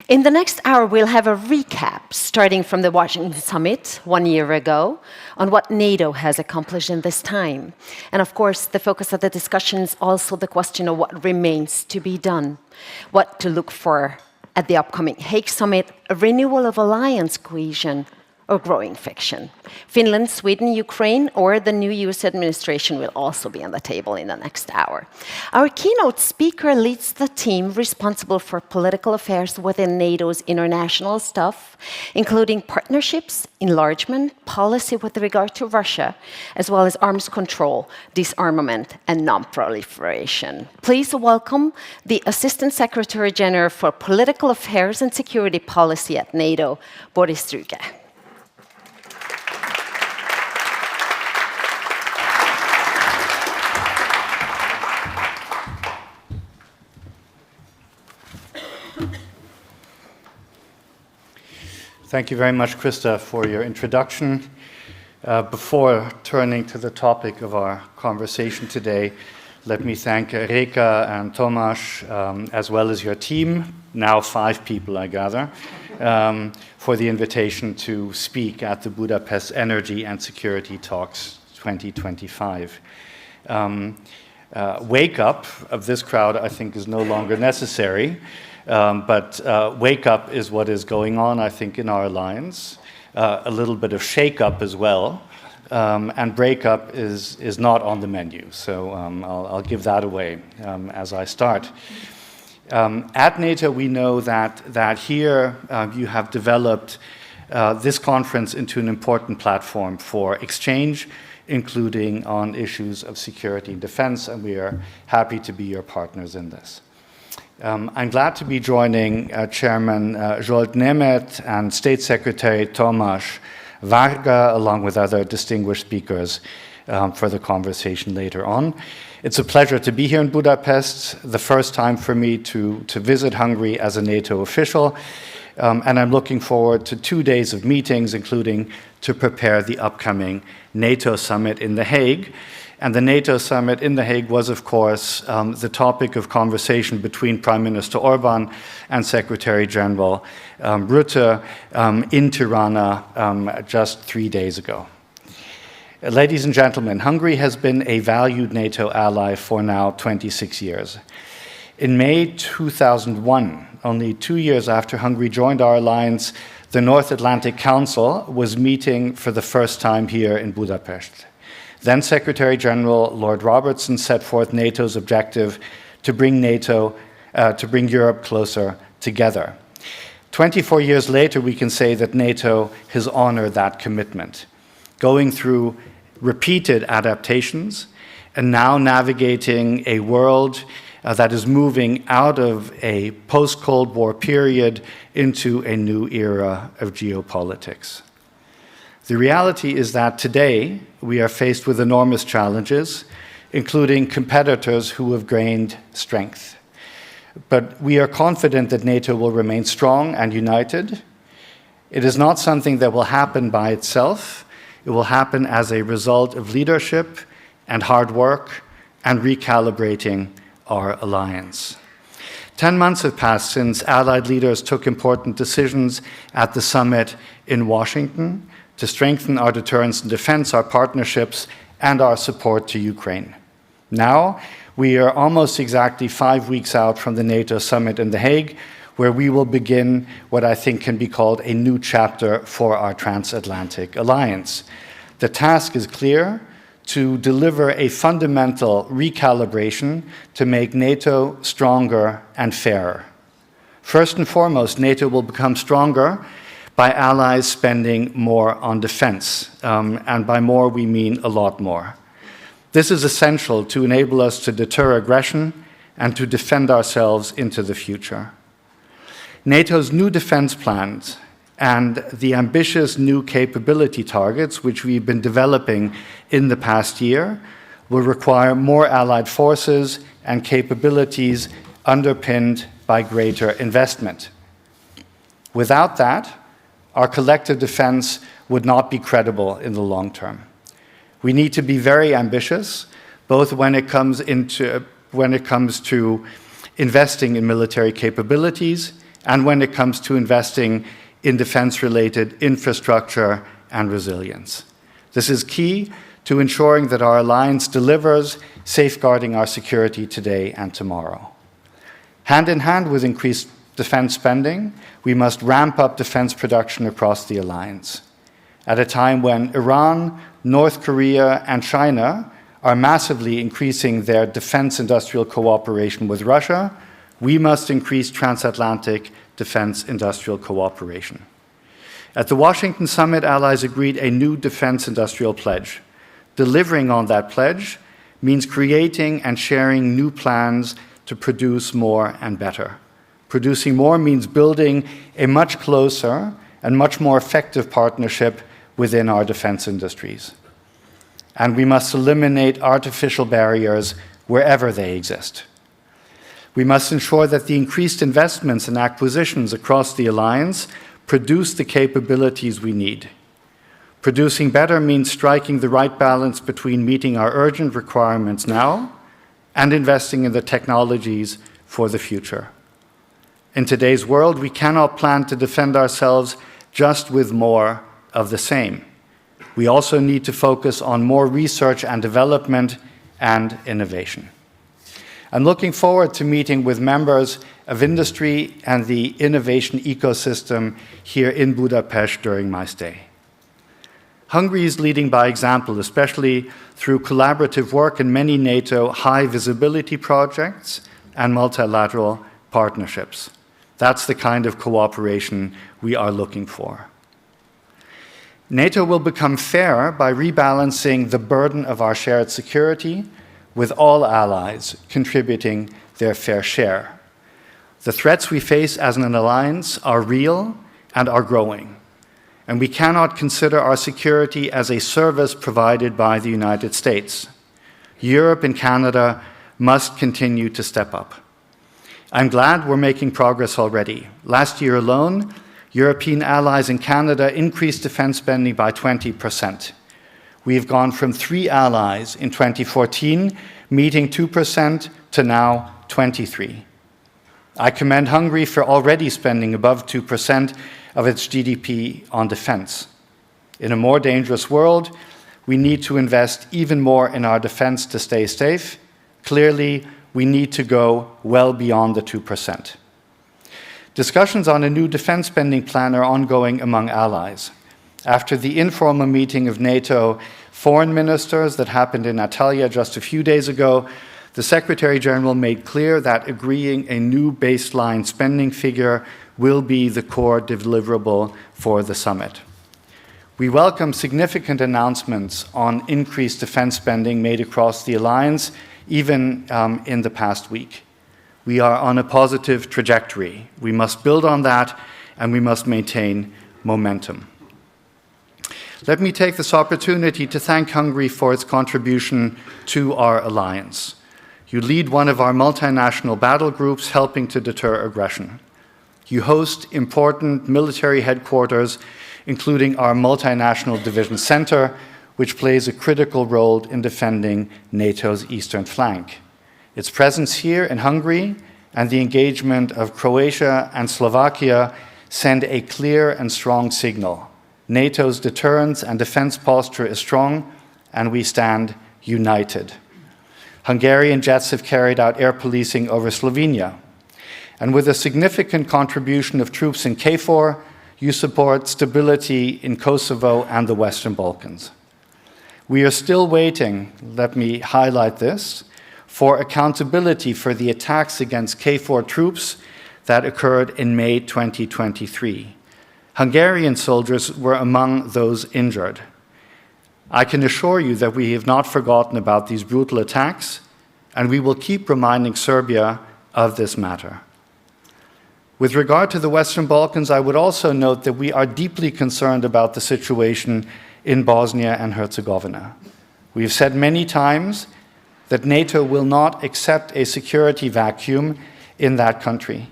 In the next hour, we'll have a recap, starting from the Washington Summit 1 year ago, on what NATO has accomplished in this time. And of course, the focus of the discussion is also the question of what remains to be done, what to look for at the upcoming Hague Summit, a renewal of alliance cohesion, or growing fiction. Finland, Sweden, Ukraine, or the new US administration will also be on the table in the next hour. Our keynote speaker leads the team responsible for political affairs within NATO's international stuff, including partnerships, enlargement, policy with regard to Russia, as well as arms control, disarmament, and non-proliferation. Please welcome the Assistant Secretary General for Political Affairs and Security Policy at NATO, Boris Ruge. Thank you very much, Krista, for your introduction. Before turning to the topic of our conversation today, let me thank Reka and Tomasz, as well as your team, now 5 people, I gather, for the invitation to speak at the Budapest Energy and Security Talks 2025. Wake up of this crowd, I think, is no longer necessary. But wake up is what is going on, I think, in our alliance. A little bit of shake up as well. And break up is not on the menu. So I'll give that away as I start. At NATO, we know that here you have developed this conference into an important platform for exchange, including on issues of security and defense, and we are happy to be your partners in this. I'm glad to be joining Chairman Zsolt Németh and State Secretary Tomasz Varga, along with other distinguished speakers, for the conversation later on. It's a pleasure to be here in Budapest, the first time for me to visit Hungary as a NATO official, and I'm looking forward to 2 days of meetings, including to prepare the upcoming NATO summit in The Hague. And the NATO summit in The Hague was, of course, the topic of conversation between Prime Minister Orbán and Secretary General Rutte in Tirana just 3 days ago. Ladies and gentlemen, Hungary has been a valued NATO ally for now 26 years. In May 2001, only 2 years after Hungary joined our alliance, the North Atlantic Council was meeting for the first time here in Budapest. Then Secretary General Lord Robertson set forth NATO's objective to bring Europe closer together. 24 years later, we can say that NATO has honored that commitment, going through repeated adaptations and now navigating a world that is moving out of a post-Cold War period into a new era of geopolitics. The reality is that today we are faced with enormous challenges, including competitors who have gained strength. But we are confident that NATO will remain strong and united. It is not something that will happen by itself. It will happen as a result of leadership and hard work and recalibrating our alliance. 10 months have passed since Allied leaders took important decisions at the summit in Washington to strengthen our deterrence and defense, our partnerships, and our support to Ukraine. Now, we are almost exactly 5 weeks out from the NATO summit in The Hague, where we will begin what I think can be called a new chapter for our transatlantic alliance. The task is clear: to deliver a fundamental recalibration to make NATO stronger and fairer. First and foremost, NATO will become stronger by allies spending more on defense. And by more, we mean a lot more. This is essential to enable us to deter aggression and to defend ourselves into the future. NATO's new defense plans and the ambitious new capability targets, which we've been developing in the past year, will require more allied forces and capabilities underpinned by greater investment. Without that, our collective defense would not be credible in the long term. We need to be very ambitious, both when it comes to investing in military capabilities and when it comes to investing in defense-related infrastructure and resilience. This is key to ensuring that our alliance delivers, safeguarding our security today and tomorrow. Hand in hand with increased defense spending, we must ramp up defense production across the alliance. At a time when Iran, North Korea, and China are massively increasing their defense industrial cooperation with Russia, we must increase transatlantic defense industrial cooperation. At the Washington Summit, allies agreed a new defense industrial pledge. Delivering on that pledge means creating and sharing new plans to produce more and better. Producing more means building a much closer and much more effective partnership within our defense industries. And we must eliminate artificial barriers wherever they exist. We must ensure that the increased investments and acquisitions across the alliance produce the capabilities we need. Producing better means striking the right balance between meeting our urgent requirements now and investing in the technologies for the future. In today's world, we cannot plan to defend ourselves just with more of the same. We also need to focus on more research and development and innovation. I'm looking forward to meeting with members of industry and the innovation ecosystem here in Budapest during my stay. Hungary is leading by example, especially through collaborative work in many NATO high-visibility projects and multilateral partnerships. That's the kind of cooperation we are looking for. NATO will become fairer by rebalancing the burden of our shared security, with all allies contributing their fair share. The threats we face as an alliance are real and are growing, and we cannot consider our security as a service provided by the United States. Europe and Canada must continue to step up. I'm glad we're making progress already. Last year alone, European allies in Canada increased defense spending by 20%. We have gone from 3 allies in 2014, meeting 2%, to now 23. I commend Hungary for already spending above 2% of its GDP on defense. In a more dangerous world, we need to invest even more in our defense to stay safe. Clearly, we need to go well beyond the 2%. Discussions on a new defense spending plan are ongoing among allies. After the informal meeting of NATO foreign ministers that happened in Antalya just a few days ago, the Secretary General made clear that agreeing a new baseline spending figure will be the core deliverable for the summit. We welcome significant announcements on increased defense spending made across the alliance, even in the past week. We are on a positive trajectory. We must build on that, and we must maintain momentum. Let me take this opportunity to thank Hungary for its contribution to our alliance. You lead one of our multinational battle groups helping to deter aggression. You host important military headquarters, including our multinational division center, which plays a critical role in defending NATO's eastern flank. Its presence here in Hungary and the engagement of Croatia and Slovakia send a clear and strong signal. NATO's deterrence and defense posture is strong, and we stand united. Hungarian jets have carried out air policing over Slovenia. And with a significant contribution of troops in KFOR, you support stability in Kosovo and the Western Balkans. We are still waiting, let me highlight this, for accountability for the attacks against KFOR troops that occurred in May 2023. Hungarian soldiers were among those injured. I can assure you that we have not forgotten about these brutal attacks, and we will keep reminding Serbia of this matter. With regard to the Western Balkans, I would also note that we are deeply concerned about the situation in Bosnia and Herzegovina. We have said many times that NATO will not accept a security vacuum in that country.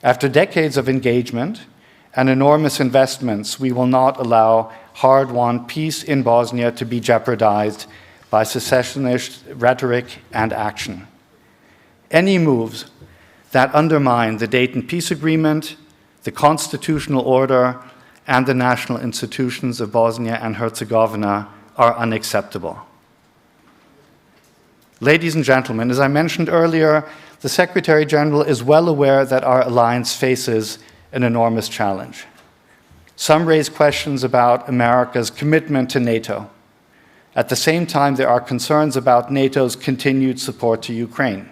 After decades of engagement and enormous investments, we will not allow hard-won peace in Bosnia to be jeopardized by secessionist rhetoric and action. Any moves that undermine the Dayton Peace Agreement, the constitutional order, and the national institutions of Bosnia and Herzegovina are unacceptable. Ladies and gentlemen, as I mentioned earlier, the Secretary General is well aware that our alliance faces an enormous challenge. Some raise questions about America's commitment to NATO. At the same time, there are concerns about NATO's continued support to Ukraine.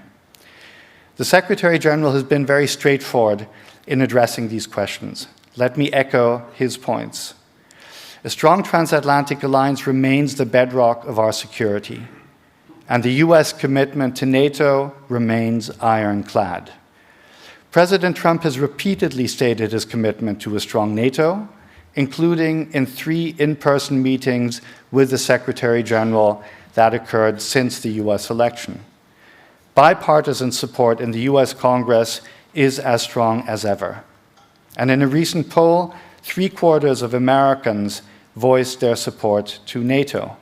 The Secretary General has been very straightforward in addressing these questions. Let me echo his points. A strong transatlantic alliance remains the bedrock of our security, and the US commitment to NATO remains ironclad. President Trump has repeatedly stated his commitment to a strong NATO, including in 3 in-person meetings with the Secretary General that occurred since the US election. Bipartisan support in the US Congress is as strong as ever. And in a recent poll, 3/4 of Americans voiced their support to NATO.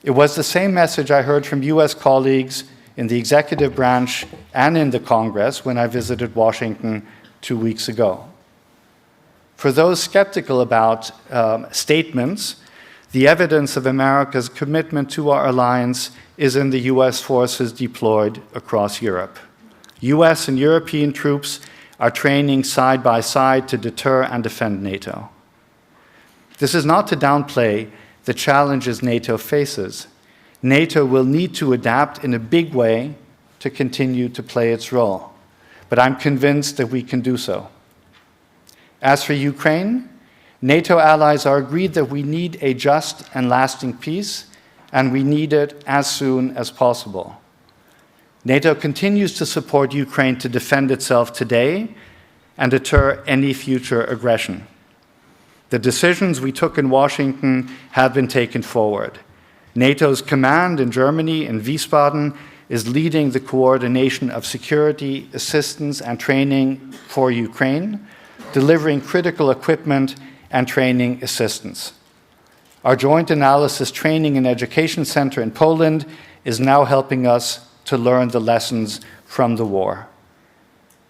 It was the same message I heard from US colleagues in the executive branch and in the Congress when I visited Washington 2 weeks ago. For those skeptical about statements, the evidence of America's commitment to our alliance is in the US forces deployed across Europe. US and European troops are training side by side to deter and defend NATO. This is not to downplay the challenges NATO faces. NATO will need to adapt in a big way to continue to play its role, but I'm convinced that we can do so. As for Ukraine, NATO allies are agreed that we need a just and lasting peace, and we need it as soon as possible. NATO continues to support Ukraine to defend itself today and deter any future aggression. The decisions we took in Washington have been taken forward. NATO's command in Germany, in Wiesbaden, is leading the coordination of security, assistance, and training for Ukraine, delivering critical equipment and training assistance. Our Joint Analysis Training and Education Center in Poland is now helping us to learn the lessons from the war.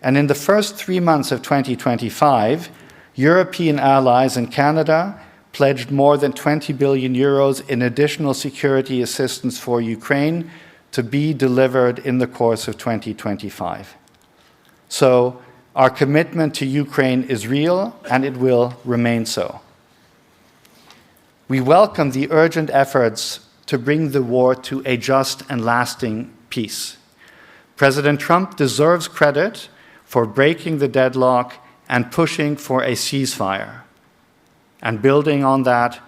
And in the first 3 months of 2025, European allies and Canada pledged more than 20 billion euros in additional security assistance for Ukraine to be delivered in the course of 2025. So our commitment to Ukraine is real, and it will remain so. We welcome the urgent efforts to bring the war to a just and lasting peace. President Trump deserves credit for breaking the deadlock and pushing for a ceasefire, and building on that,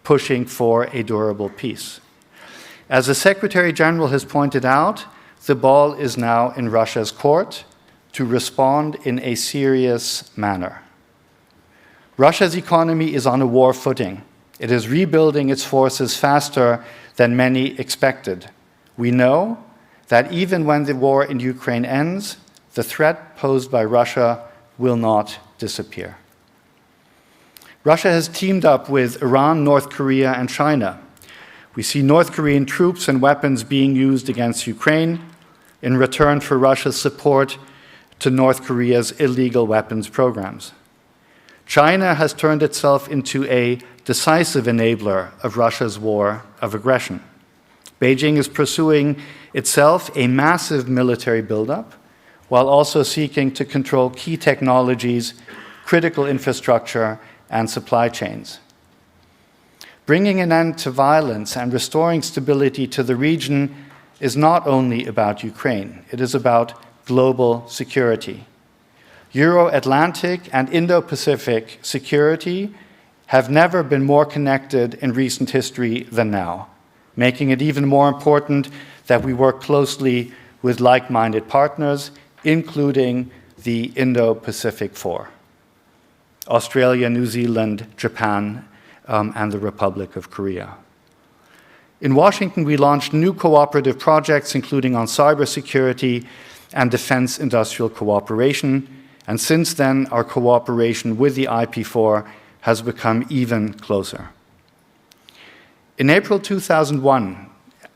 pushing for a durable peace. As the Secretary General has pointed out, the ball is now in Russia's court to respond in a serious manner. Russia's economy is on a war footing. It is rebuilding its forces faster than many expected. We know that even when the war in Ukraine ends, the threat posed by Russia will not disappear. Russia has teamed up with Iran, North Korea, and China. We see North Korean troops and weapons being used against Ukraine in return for Russia's support to North Korea's illegal weapons programs. China has turned itself into a decisive enabler of Russia's war of aggression. Beijing is pursuing itself a massive military buildup, while also seeking to control key technologies, critical infrastructure, and supply chains. Bringing an end to violence and restoring stability to the region is not only about Ukraine, it is about global security. Euro-Atlantic and Indo-Pacific security have never been more connected in recent history than now, making it even more important that we work closely with like-minded partners, including the Indo-Pacific Four: Australia, New Zealand, Japan, and the Republic of Korea. In Washington, we launched new cooperative projects, including on cybersecurity and defense industrial cooperation, and since then, our cooperation with the IP4 has become even closer. In April 2001,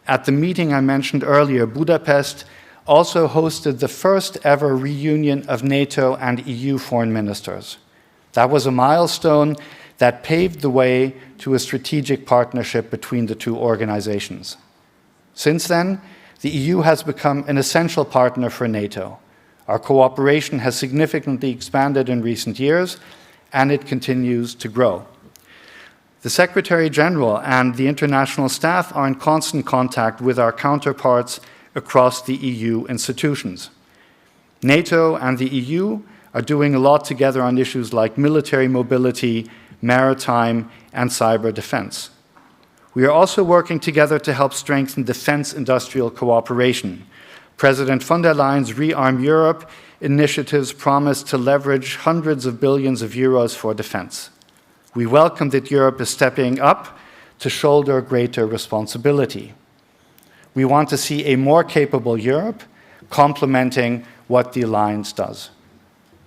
at the meeting I mentioned earlier, Budapest also hosted the first ever reunion of NATO and EU foreign ministers. That was a milestone that paved the way to a strategic partnership between the two organizations. Since then, the EU has become an essential partner for NATO. Our cooperation has significantly expanded in recent years, and it continues to grow. The Secretary General and the international staff are in constant contact with our counterparts across the EU institutions. NATO and the EU are doing a lot together on issues like military mobility, maritime, and cyber defense. We are also working together to help strengthen defense industrial cooperation. President von der Leyen's Rearm Europe initiatives promise to leverage hundreds of billions of euros for defense. We welcome that Europe is stepping up to shoulder greater responsibility. We want to see a more capable Europe complementing what the alliance does.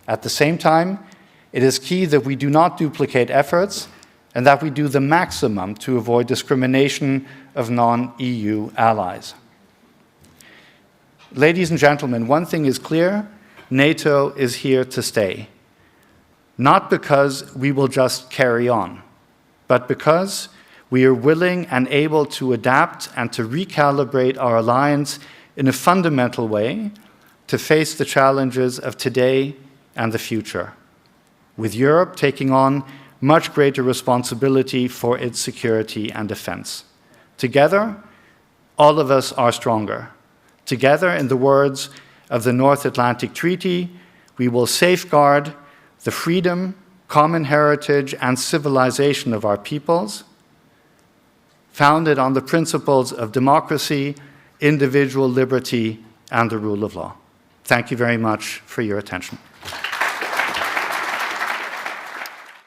At the same time, it is key that we do not duplicate efforts and that we do the maximum to avoid discrimination of non-EU allies. Ladies and gentlemen, one thing is clear: NATO is here to stay. Not because we will just carry on, but because we are willing and able to adapt and to recalibrate our alliance in a fundamental way to face the challenges of today and the future, with Europe taking on much greater responsibility for its security and defense. Together, all of us are stronger. Together, in the words of the North Atlantic Treaty, we will safeguard the freedom, common heritage, and civilization of our peoples, founded on the principles of democracy, individual liberty, and the rule of law. Thank you very much for your attention.